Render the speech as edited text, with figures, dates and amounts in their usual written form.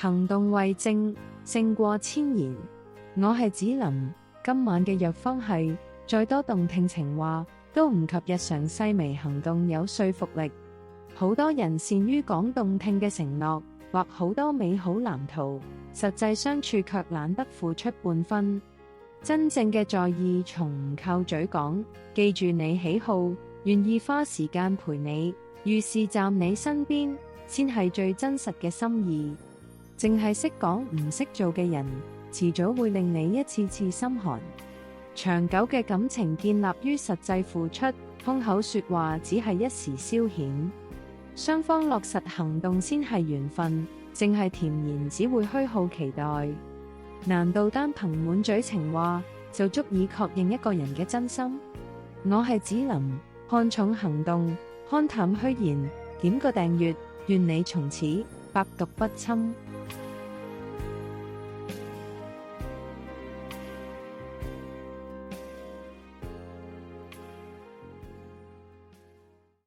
行動為證，勝過千言。我係子琳，今晚嘅藥方係，再多動聽情話，都唔及日常細微行動有說服力。好多人善於講動聽嘅承諾，或好多美好藍圖，實際相處卻懶得付出半分。真正嘅在意，從唔靠嘴講，記住你喜好，願意花時間陪你，遇事站你身邊，先係最真實嘅心意。淨係識講唔識做嘅人，遲早會令你一次次心寒。長久嘅感情建立於實際付出，空口說話只係一時消遣。雙方落實行動先係緣分，淨係甜言只會虛耗期待。難道單憑滿嘴情話就足以確認一個人嘅真心？我係子琳，看重行動，看淡虛言，點個訂閱，願你從此百毒不侵。